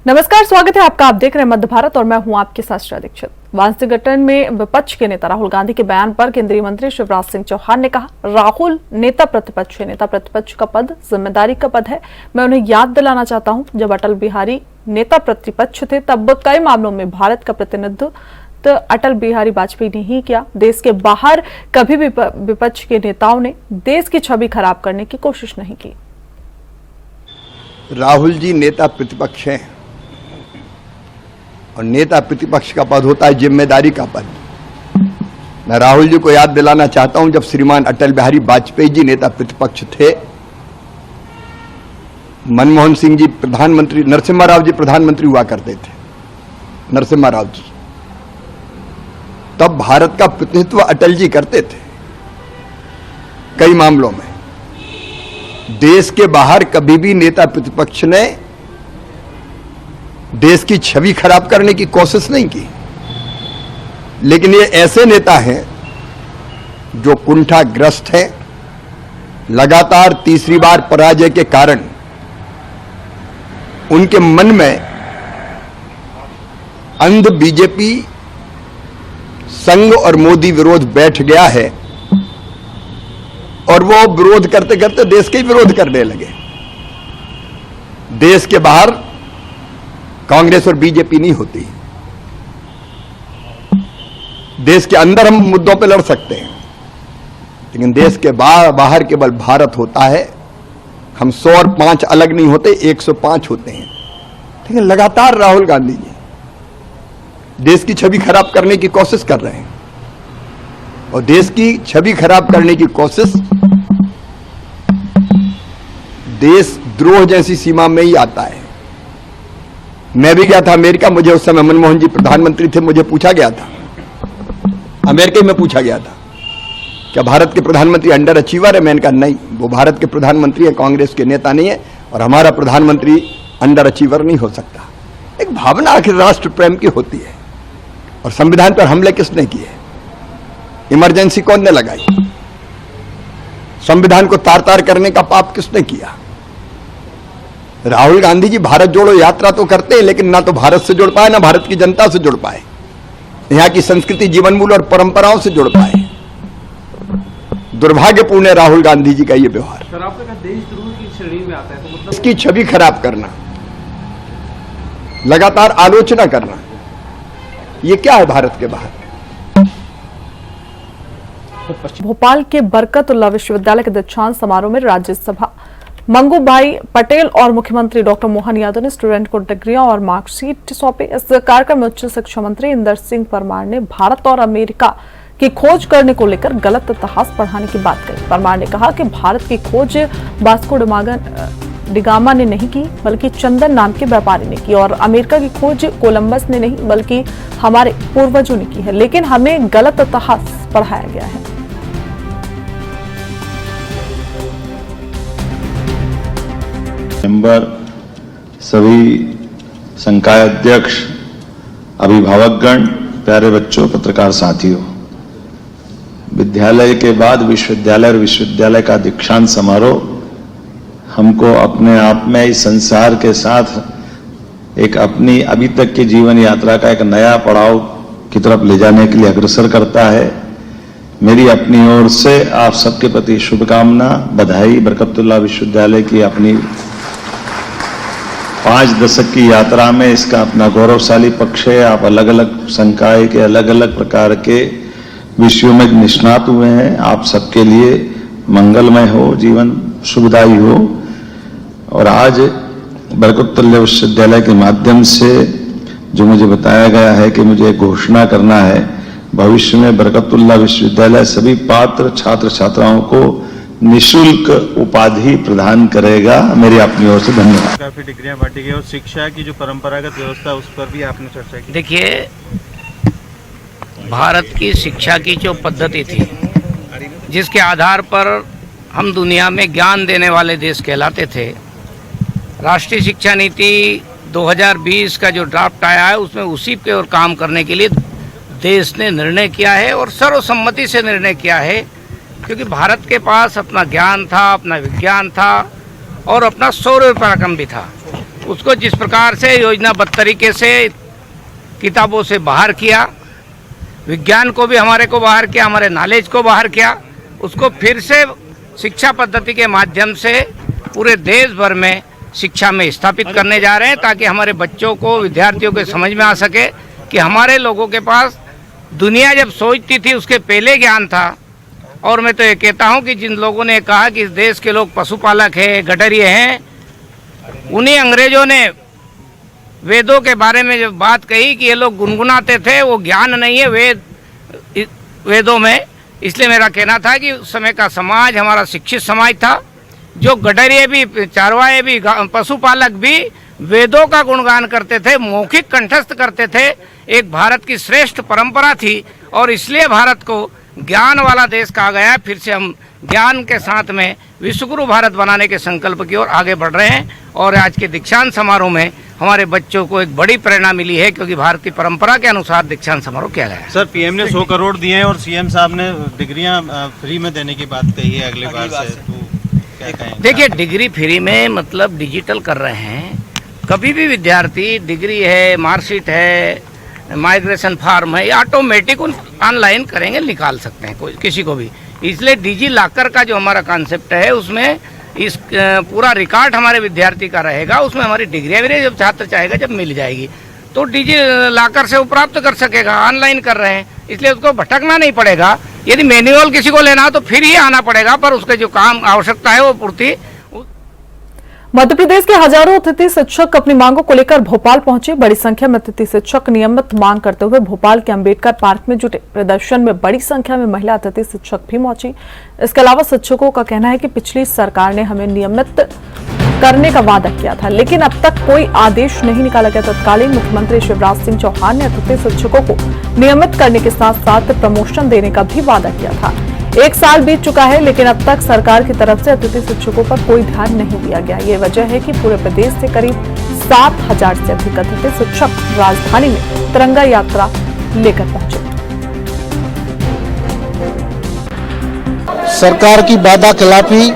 नमस्कार, स्वागत है आपका। आप देख रहे हैं मध्य भारत और मैं हूं आपके साथ श्रेया दीक्षित। वांसीगठन में विपक्ष के नेता राहुल गांधी के बयान पर केंद्रीय मंत्री शिवराज सिंह चौहान ने कहा, राहुल नेता प्रतिपक्ष है। नेता प्रतिपक्ष का पद जिम्मेदारी का पद है। मैं उन्हें याद दिलाना चाहता हूं, जब अटल बिहारी नेता प्रतिपक्ष थे तब कई मामलों में भारत का प्रतिनिधित्व तो अटल बिहारी वाजपेयी ने ही किया। देश के बाहर कभी भी विपक्ष के नेताओं ने देश की छवि खराब करने की कोशिश नहीं की। राहुल जी नेता प्रतिपक्ष हैं और नेता प्रतिपक्ष का पद होता है जिम्मेदारी का पद। मैं राहुल जी को याद दिलाना चाहता हूं, जब श्रीमान अटल बिहारी वाजपेयी जी नेता प्रतिपक्ष थे, मनमोहन सिंह जी प्रधानमंत्री, नरसिम्हा राव जी प्रधानमंत्री हुआ करते थे, नरसिम्हा राव जी, तब भारत का प्रतिनिधित्व अटल जी करते थे। कई मामलों में देश के बाहर कभी भी नेता प्रतिपक्ष ने देश की छवि खराब करने की कोशिश नहीं की। लेकिन ये ऐसे नेता हैं जो कुंठाग्रस्त हैं, लगातार तीसरी बार पराजय के कारण उनके मन में अंध बीजेपी संघ और मोदी विरोध बैठ गया है और वो विरोध करते करते देश के विरोध करने लगे। देश के बाहर कांग्रेस और बीजेपी नहीं होती, देश के अंदर हम मुद्दों पर लड़ सकते हैं, लेकिन देश के बाहर केवल भारत होता है। हम 100 और 5 अलग नहीं होते, 105 होते हैं। लेकिन लगातार राहुल गांधी जी देश की छवि खराब करने की कोशिश कर रहे हैं और देश की छवि खराब करने की कोशिश देशद्रोह जैसी सीमा में ही आता है। मैं भी गया था अमेरिका, मुझे उस समय मनमोहन जी प्रधानमंत्री थे, मुझे पूछा गया था, अमेरिका में पूछा गया था, क्या भारत के प्रधानमंत्री अंडर अचीवर है? मैंने कहा नहीं, वो भारत के प्रधानमंत्री है, कांग्रेस के नेता नहीं है और हमारा प्रधानमंत्री अंडर अचीवर नहीं हो सकता। एक भावना आखिर राष्ट्र प्रेम की होती है। और संविधान पर हमले किसने किए? इमरजेंसी कौन ने लगाई? संविधान को तार तार करने का पाप किसने किया? राहुल गांधी जी भारत जोड़ो यात्रा तो करते हैं, लेकिन ना तो भारत से जुड़ पाए, ना भारत की जनता से जुड़ पाए, यहां की संस्कृति, जीवन मूल्य और परंपराओं से जुड़ पाए। दुर्भाग्यपूर्ण है राहुल गांधी जी का यह व्यवहार। सर, आपने कहा देशद्रोह की श्रेणी में आता है, तो मतलब इसकी छवि खराब करना, लगातार आलोचना करना, यह क्या है भारत के बाहर? भोपाल के बरकतुल्लाह विश्वविद्यालय के दीक्षांत समारोह में राज्यसभा मंगू भाई पटेल और मुख्यमंत्री डॉक्टर मोहन यादव ने स्टूडेंट को डिग्रियां और मार्कशीट सौंपे। इस कार्यक्रम में उच्च शिक्षा मंत्री इंदर सिंह परमार ने भारत और अमेरिका की खोज करने को लेकर गलत इतिहास पढ़ाने की बात कही। परमार ने कहा कि भारत की खोज वास्को डिगामा ने नहीं की, बल्कि चंदन नाम के व्यापारी ने की, और अमेरिका की खोज कोलंबस ने नहीं, बल्कि हमारे पूर्वजों ने की है। लेकिन हमें गलत इतिहास पढ़ाया गया है। मेंबर, सभी संकाय अध्यक्ष, अभिभावकगण, प्यारे बच्चों, पत्रकार साथियों, विद्यालय के बाद विश्वविद्यालय और विश्वविद्यालय का दीक्षांत समारोह हमको अपने आप में इस संसार के साथ एक अपनी अभी तक की जीवन यात्रा का एक नया पड़ाव की तरफ ले जाने के लिए अग्रसर करता है। मेरी अपनी ओर से आप सबके प्रति शुभकामना, बधाई। बरकतुल्लाह विश्वविद्यालय की अपनी 5 दशक की यात्रा में इसका अपना गौरवशाली पक्ष है। आप अलग अलग संकाय के अलग अलग प्रकार के विषयों में निष्णात हुए हैं। आप सबके लिए मंगलमय हो, जीवन शुभदायी हो। और आज बरकतुल्लाह विश्वविद्यालय के माध्यम से जो मुझे बताया गया है कि मुझे घोषणा करना है, भविष्य में बरकतुल्लाह विश्वविद्यालय सभी पात्र छात्र छात्राओं को निःशुल्क उपाधि प्रदान करेगा। मेरी अपनी ओर से धन्यवाद। काफी डिग्रियां बांटी गई और शिक्षा की जो परंपरागत व्यवस्था उस पर भी आपने चर्चा की। देखिए, भारत की शिक्षा की जो पद्धति थी, जिसके आधार पर हम दुनिया में ज्ञान देने वाले देश कहलाते थे, राष्ट्रीय शिक्षा नीति 2020 का जो ड्राफ्ट आया है, उसमें उसी पे और काम करने के लिए देश ने निर्णय किया है और सर्वसम्मति से निर्णय किया है, क्योंकि भारत के पास अपना ज्ञान था, अपना विज्ञान था और अपना सौर्य पराक्रम भी था। उसको जिस प्रकार से योजनाबद्ध तरीके से किताबों से बाहर किया, विज्ञान को भी हमारे को बाहर किया, हमारे नॉलेज को बाहर किया, उसको फिर से शिक्षा पद्धति के माध्यम से पूरे देश भर में शिक्षा में स्थापित करने जा रहे हैं, ताकि हमारे बच्चों को, विद्यार्थियों को समझ में आ सके कि हमारे लोगों के पास दुनिया जब सोचती थी उसके पहले ज्ञान था। और मैं तो ये कहता हूँ कि जिन लोगों ने कहा कि इस देश के लोग पशुपालक हैं, गडरिये हैं, उन्हीं अंग्रेजों ने वेदों के बारे में जब बात कही कि ये लोग गुनगुनाते थे, वो ज्ञान नहीं है वेदों में। इसलिए मेरा कहना था कि उस समय का समाज हमारा शिक्षित समाज था, जो गडरिये भी, चारवाए भी, पशुपालक भी वेदों का गुणगान करते थे, मौखिक कंठस्थ करते थे। एक भारत की श्रेष्ठ परंपरा थी और इसलिए भारत को ज्ञान वाला देश कहा गया है। फिर से हम ज्ञान के साथ में विश्वगुरु भारत बनाने के संकल्प की ओर आगे बढ़ रहे हैं और आज के दीक्षांत समारोह में हमारे बच्चों को एक बड़ी प्रेरणा मिली है, क्योंकि भारत की परंपरा के अनुसार दीक्षांत समारोह किया गया है। सर, पीएम ने 100 करोड़ दिए हैं और सीएम साहब ने डिग्रियां फ्री में देने की बात कही है अगली बार से, तो क्या कहेंगे? देखिए, डिग्री फ्री में मतलब डिजिटल कर रहे हैं। कभी भी विद्यार्थी डिग्री है, मार्कशीट है, माइग्रेशन फॉर्म है, ऑटोमेटिक ऑनलाइन करेंगे, निकाल सकते हैं कोई किसी को भी। इसलिए डिजी लॉकर का जो हमारा कॉन्सेप्ट है, उसमें इस पूरा रिकॉर्ड हमारे विद्यार्थी का रहेगा। उसमें हमारी डिग्रियाँ भी जब छात्र चाहेगा जब मिल जाएगी तो डिजी लॉकर से वो प्राप्त कर सकेगा। ऑनलाइन कर रहे हैं, इसलिए उसको भटकना नहीं पड़ेगा। यदि मैनुअल किसी को लेना हो तो फिर ही आना पड़ेगा, पर उसके जो काम आवश्यकता है वो पूर्ति। मध्य प्रदेश के हजारों अतिथि शिक्षक अपनी मांगों को लेकर भोपाल पहुंचे। बड़ी संख्या में अतिथि शिक्षक नियमित मांग करते हुए भोपाल के अंबेडकर पार्क में जुटे। प्रदर्शन में बड़ी संख्या में महिला अतिथि शिक्षक भी पहुंची। इसके अलावा शिक्षकों का कहना है कि पिछली सरकार ने हमें नियमित करने का वादा किया था, लेकिन अब तक कोई आदेश नहीं निकाला गया। तत्कालीन मुख्यमंत्री शिवराज सिंह चौहान ने अतिथि शिक्षकों को नियमित करने के साथ साथ प्रमोशन देने का भी वादा किया था। 1 साल बीत चुका है, लेकिन अब तक सरकार की तरफ से अतिथि शिक्षकों पर कोई ध्यान नहीं दिया गया। ये वजह है कि पूरे प्रदेश से करीब 7,000 से अधिक अतिथि शिक्षक राजधानी में तिरंगा यात्रा लेकर पहुंचे। सरकार की वादा खिलाफी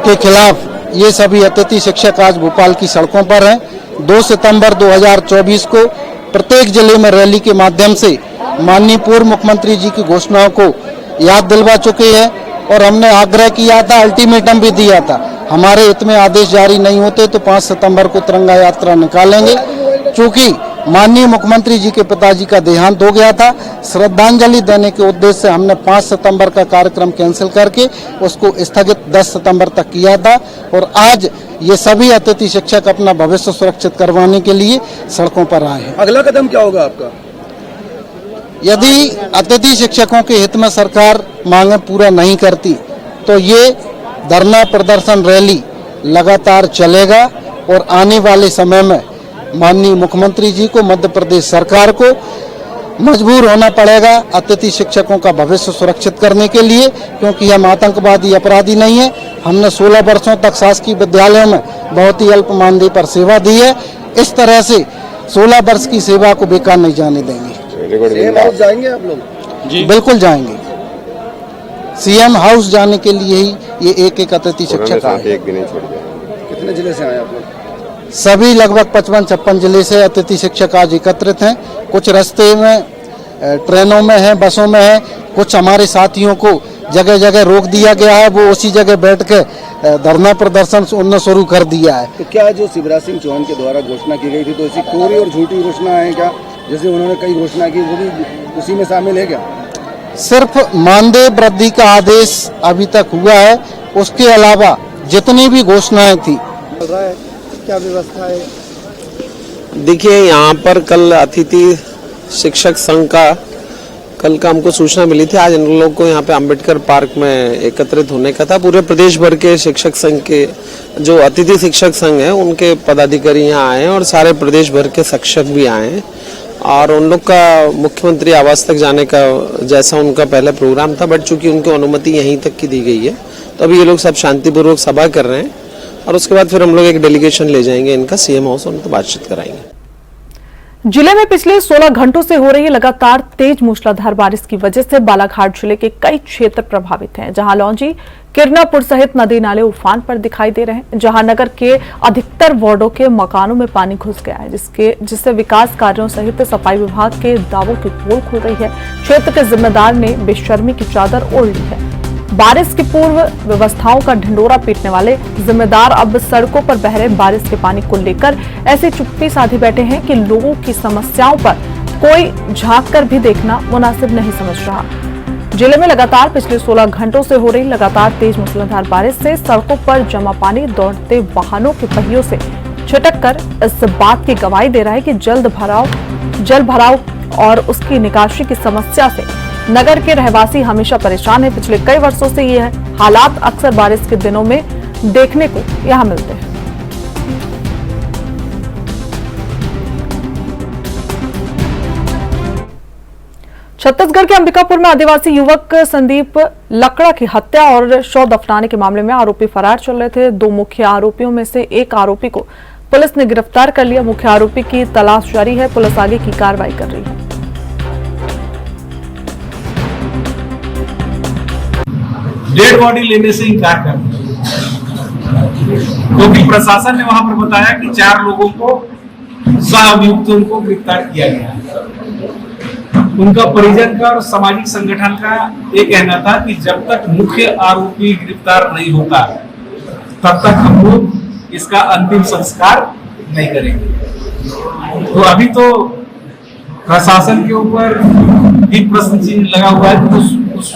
के खिलाफ ये सभी अतिथि शिक्षक आज भोपाल की सड़कों पर हैं। 2 सितंबर 2024 को प्रत्येक जिले में रैली के माध्यम से माननीय पूर्व मुख्यमंत्री जी की घोषणाओं को याद दिलवा चुके हैं और हमने आग्रह किया था, अल्टीमेटम भी दिया था, हमारे हित में आदेश जारी नहीं होते तो 5 सितंबर को तिरंगा यात्रा निकालेंगे। चूंकि माननीय मुख्यमंत्री जी के पिताजी का देहांत हो गया था, श्रद्धांजलि देने के उद्देश्य से हमने 5 सितंबर का कार्यक्रम कैंसिल करके उसको स्थगित 10 सितंबर तक किया था और आज ये सभी अतिथि शिक्षक अपना भविष्य सुरक्षित करवाने के लिए सड़कों पर आए हैं। अगला कदम क्या होगा आपका? यदि अतिथि शिक्षकों के हित में सरकार मांगे पूरा नहीं करती तो ये धरना प्रदर्शन रैली लगातार चलेगा और आने वाले समय में माननीय मुख्यमंत्री जी को, मध्य प्रदेश सरकार को मजबूर होना पड़ेगा अतिथि शिक्षकों का भविष्य सुरक्षित करने के लिए, क्योंकि हम आतंकवादी अपराधी नहीं है। हमने 16 वर्षों तक शासकीय विद्यालयों में बहुत ही अल्प मानदेय पर सेवा दी है। इस तरह से 16 वर्ष की सेवा को बेकार नहीं जाने देंगे। सीएम हाउस जाएंगे आप लोग? जी बिल्कुल जाएंगे। सीएम हाउस जाने के लिए ही ये एक अतिथि शिक्षक आए। कितने जिले से आए आप लोग? सभी लगभग 55-56 जिले से अतिथि शिक्षक आज एकत्रित हैं। कुछ रास्ते में, ट्रेनों में हैं, बसों में हैं। कुछ हमारे साथियों को जगह जगह रोक दिया गया है, वो उसी जगह बैठ के धरना प्रदर्शन उन्होंने शुरू कर दिया है। तो क्या जो शिवराज सिंह चौहान के द्वारा घोषणा की गई थी, तो ऐसी कोरी और झूठी घोषणा है क्या? जैसे उन्होंने कई घोषणा की, वो भी उसी में शामिल है क्या? सिर्फ मानदेय वृद्धि का आदेश अभी तक हुआ है, उसके अलावा जितनी भी घोषणाएं थी। क्या व्यवस्था है? देखिए, यहाँ पर कल अतिथि शिक्षक संघ का कल का हमको सूचना मिली थी। आज इन लोगों को यहाँ पे अंबेडकर पार्क में एकत्रित होने का था। पूरे प्रदेश भर के शिक्षक संघ के जो अतिथि शिक्षक संघ हैं उनके पदाधिकारी यहाँ आए हैं और सारे प्रदेश भर के शिक्षक भी आए हैं और उन लोग का मुख्यमंत्री आवास तक जाने का जैसा उनका पहले प्रोग्राम था, बट चूंकि उनको अनुमति यहीं तक की दी गई है तो अभी ये लोग सब शांतिपूर्वक सभा कर रहे हैं और उसके बाद फिर हम लोग एक डेलीगेशन ले जाएंगे इनका सीएम हाउस, उनको बातचीत कराएंगे। जिले में पिछले 16 घंटों से हो रही लगातार तेज मूसलाधार बारिश की वजह से बालाघाट जिले के कई क्षेत्र प्रभावित हैं, जहां लौंजी, किरनापुर सहित नदी नाले उफान पर दिखाई दे रहे हैं, जहां नगर के अधिकतर वार्डों के मकानों में पानी घुस गया है, जिससे विकास कार्यों सहित सफाई विभाग के दावों की पोल खुल रही है। क्षेत्र के जिम्मेदार ने बेशर्मी की चादर ओढ़ ली है। बारिश की पूर्व व्यवस्थाओं का ढिंडोरा पीटने वाले जिम्मेदार अब सड़कों पर बह रहे बारिश के पानी को लेकर ऐसी चुप्पी साधी बैठे हैं कि लोगों की समस्याओं पर कोई झांक कर भी देखना मुनासिब नहीं समझ रहा। जिले में लगातार पिछले 16 घंटों से हो रही लगातार तेज मूसलाधार बारिश से सड़कों पर जमा पानी दौड़ते वाहनों के पहियों से छिटक कर इस बात की गवाही दे रहा है कि जल भराव और उसकी निकासी की समस्या से नगर के रहवासी हमेशा परेशान हैं। पिछले कई वर्षों से ये हालात अक्सर बारिश के दिनों में देखने को यहां मिलते हैं। छत्तीसगढ़ के अंबिकापुर में आदिवासी युवक संदीप लकड़ा की हत्या और शव दफनाने के मामले में आरोपी फरार चल रहे थे। 2 मुख्य आरोपियों में से एक आरोपी को पुलिस ने गिरफ्तार कर लिया। मुख्य आरोपी की तलाश जारी है। पुलिस आगे की कार्रवाई कर रही है। डेड बॉडी लेने से इनकार कर दिया, क्योंकि प्रशासन ने वहां पर बताया कि 4 लोगों को सह अभियुक्तों को गिरफ्तार किया गया। उनका परिजन का और सामाजिक संगठन का ये कहना था कि जब तक मुख्य आरोपी गिरफ्तार नहीं होता तब तक हम लोग इसका अंतिम संस्कार नहीं करेंगे। तो अभी तो प्रशासन के ऊपर भी प्रश्न चिन्ह लगा हुआ है कि उस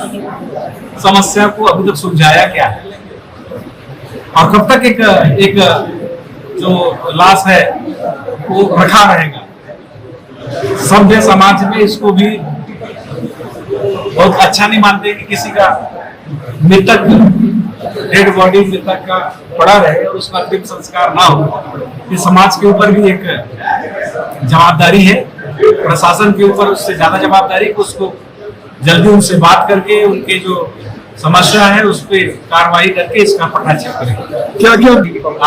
समस्या को अभी तक सुलझाया क्या है और कब तक एक जो लाश है वो रखा रहेगा। सभ्य समाज में इसको भी बहुत अच्छा नहीं मानते कि किसी का मृतक डेड बॉडी मृतक का पड़ा रहे और उसका अंतिम संस्कार ना हो। ये समाज के ऊपर भी एक जवाबदारी है, प्रशासन के ऊपर उससे ज्यादा जवाबदारी है। उसको जल्दी उनसे बात करके उनके जो समस्या है उस पर कार्रवाई करके इसका पटाक्षेप करेंगे। क्या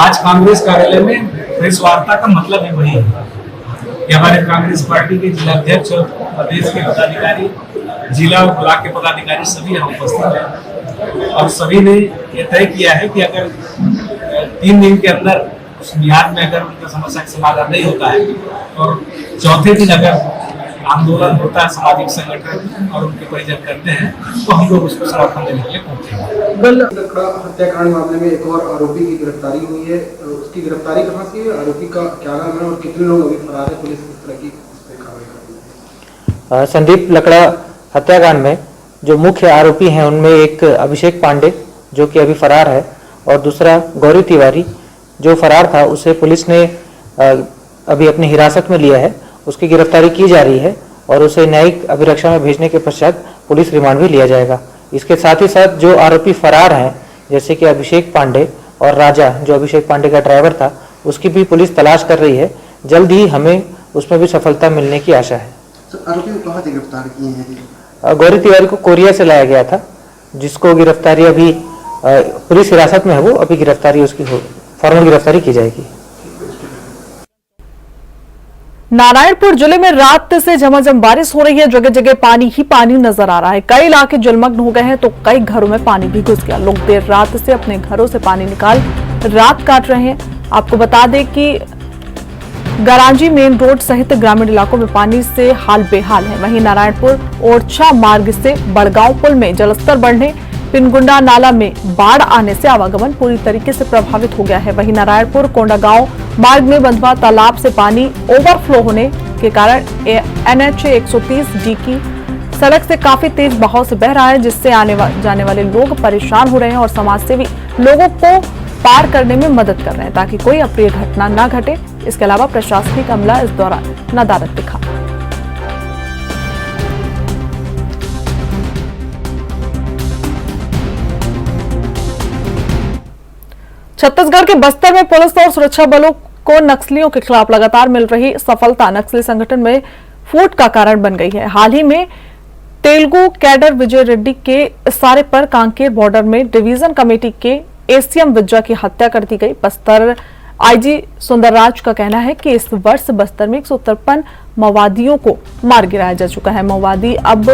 आज कांग्रेस कार्यालय में प्रेस वार्ता का मतलब ही वही है कि हमारे कांग्रेस पार्टी के जिलाध्यक्ष और प्रदेश के पदाधिकारी, जिला और ब्लॉक के पदाधिकारी सभी यहाँ उपस्थित हैं और सभी ने ये तय किया है कि अगर 3 दिन के अंदर उस मियाद में अगर उनका समस्या का समाधान नहीं होता है और चौथे दिन अगर आंदोलन होता है, सामाजिक संगठन और उनके परिजन करते हैं तो हम लोग उसको समर्थन देने के लिए पहुंचे। कल लकड़ा हत्याकांड मामले में एक और आरोपी की गिरफ्तारी हुई है। उसकी गिरफ्तारी कहाँ से है, आरोपी का क्या नाम है और कितने लोग अभी फरार है, पुलिस किस तरह की कार्रवाई कर रही है? संदीप लकड़ा हत्याकांड में जो मुख्य आरोपी हैं उनमें एक अभिषेक पांडे जो कि अभी फरार है और दूसरा गौरी तिवारी जो फरार था, उसे पुलिस ने अभी अपनी हिरासत में लिया है। उसकी गिरफ्तारी की जा रही है और उसे न्यायिक अभिरक्षा में भेजने के पश्चात पुलिस रिमांड भी लिया जाएगा। इसके साथ ही साथ जो आरोपी फरार हैं जैसे कि अभिषेक पांडे और राजा जो अभिषेक पांडे का ड्राइवर था, उसकी भी पुलिस तलाश कर रही है। जल्द ही हमें उसमें भी सफलता मिलने की आशा है। आरोपी को कहाँ से गिरफ्तार किए हैं? गौरी तिवारी को कोरिया से लाया गया था, जिसको गिरफ्तारी अभी पुलिस हिरासत में है। वो अभी गिरफ्तारी उसकी फॉर्मल गिरफ्तारी की जाएगी। नारायणपुर जिले में रात से झमाझम बारिश हो रही है। जगह जगह पानी ही पानी नजर आ रहा है। कई इलाके जलमग्न हो गए हैं तो कई घरों में पानी भी घुस गया। लोग देर रात से अपने घरों से पानी निकाल रात काट रहे हैं। आपको बता दें कि गरांजी मेन रोड सहित ग्रामीण इलाकों में पानी से हाल बेहाल है। वहीं नारायणपुर ओरछा मार्ग से बड़गांव पुल में जलस्तर बढ़ने, पिनगुंडा नाला में बाढ़ आने से आवागमन पूरी तरीके से प्रभावित हो गया है। वहीं नारायणपुर कोंडागांव मार्ग में बंधवा तालाब से पानी ओवरफ्लो होने के कारण NH 130D की सड़क से काफी तेज बहाव से बह रहा है, जिससे जाने वाले लोग परेशान हो रहे हैं और समाजसेवी लोगों को पार करने में मदद कर रहे हैं ताकि कोई अप्रिय घटना न घटे। इसके अलावा प्रशासनिक अमला इस दौरान नदारत दिखा। छत्तीसगढ़ के बस्तर में पुलिस और सुरक्षा बलों को नक्सलियों के खिलाफ लगातार मिल रही सफलता नक्सली संगठन में फूट का कारण बन गई है। हाल ही में तेलुगु कैडर विजय रेड्डी के इशारे पर कांकेर बॉर्डर में डिवीजन कमेटी के ACM विजय की हत्या कर दी गई। बस्तर आईजी सुंदरराज का कहना है कि इस वर्ष बस्तर में 153 माओवादियों को मार गिराया जा चुका है। माओवादी अब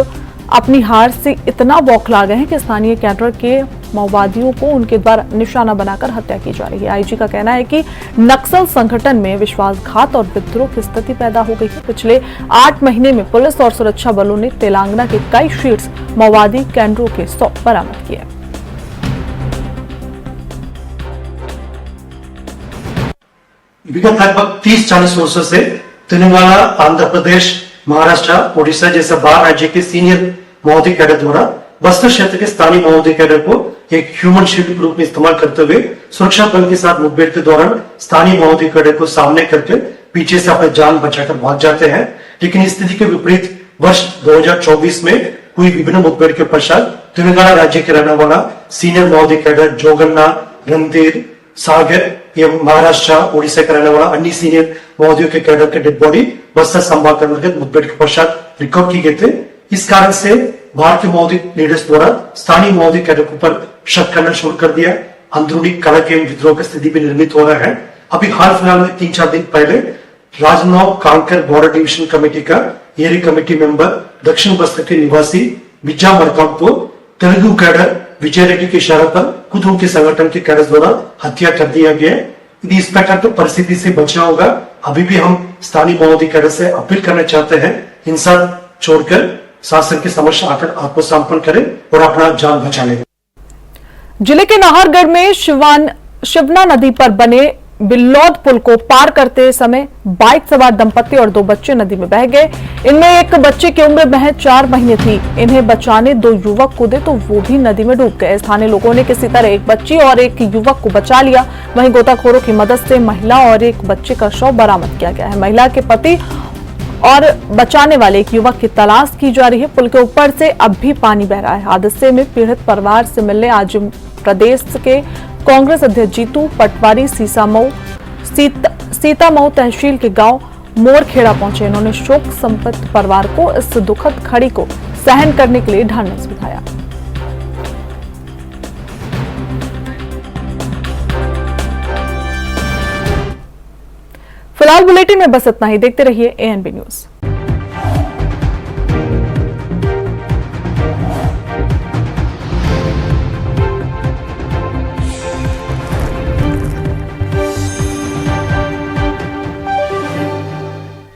अपनी हार से इतना बौखला गए हैं कि स्थानीय कैडर के माओवादियों को उनके द्वारा निशाना बनाकर हत्या की जा रही है। आईजी का कहना है कि नक्सल संगठन में विश्वासघात और विद्रोह की स्थिति पैदा हो गई है। पिछले 8 महीने में पुलिस और सुरक्षा बलों ने तेलंगाना के कई शीट्स माओवादी कैडरों के 100 बरामद किए। विगत लगभग 30-40 वर्षों से तेलंगाना, आंध्र प्रदेश, महाराष्ट्र, ओडिशा जैसे 12 राज्य के सीनियर माओवादी कैडर द्वारा बस्तर क्षेत्र के स्थानीय माओवादी कैडर को एक ह्यूमन शील्ड के रूप में इस्तेमाल करते हुए सुरक्षा बल के साथ मुठभेड़ के दौरान स्थानीय माओवादी कैडर को सामने करके पीछे से अपनी जान बचाकर भाग जाते हैं। लेकिन इस स्थिति के विपरीत वर्ष 2024 में हुई विभिन्न मुठभेड़ के पश्चात तेलंगाना राज्य के रहने वाला सीनियर माओवादी कैडर जोगन्ना, रणधीर, सागर एवं महाराष्ट्र, ओडिशा के रहने वाला अन्य सीनियर माओवादियों के कैडर के डेड बॉडी बस्तर संभाग के अंतर्गत मुठभेड़ के पश्चात रिकवर की गए थे। इस कारण से भारतीय माओवादी लीडर्स द्वारा स्थानीय माओवादी कैडर के ऊपर शक करना शुरू कर दिया। अंदरूनी कलह एवं विद्रोह की स्थिति भी निर्मित हो रहा है। अभी हाल फिलहाल में 3-4 दिन पहले राजनौ कांकर बॉर्डर डिवीजन कमेटी का एरी कमेटी मेंबर दक्षिण बस्तर के निवासी विजय मरकाम को तेलुगु कैडर विजय रेड्डी के इशारे पर खुद उनके संगठन के कैडर द्वारा हत्या कर दिया गया। यदि इस प्रकार की परिस्थिति से बचना होगा, अभी भी हम स्थानीय माओवादी कैडर से अपील करना चाहते हैं, हिंसा छोड़कर शासन के समक्ष आकर आत्मसमर्पण करें और अपना जान बचा लें। जिले के नाहरगढ़ में शिवना नदी पर बने बिल्लौद पुल को पार करते समय बाइक सवार दंपति और 2 बच्चे नदी में बह गए। इनमें एक बच्चे की उम्र महज 4 महीने थी। इन्हें बचाने 2 युवक कूदे तो वो भी नदी में डूब गए। स्थानीय लोगों ने किसी तरह एक बच्ची और एक युवक को बचा लिया। वहीं गोताखोरों की मदद से महिला और एक बच्चे का शव बरामद किया गया है। महिला के पति और बचाने वाले एक युवक की तलाश की जा रही है। पुल के ऊपर से अब भी पानी बह रहा है। हादसे में पीड़ित परिवार से मिलने आज प्रदेश के कांग्रेस अध्यक्ष जीतू पटवारी सीतामऊ तहसील के गांव मोरखेड़ा पहुंचे। इन्होंने शोक संतप्त परिवार को इस दुखद घड़ी को सहन करने के लिए ढांढस बंधाया। फिलहाल बुलेटिन में बस इतना ही। देखते रहिए ANB न्यूज।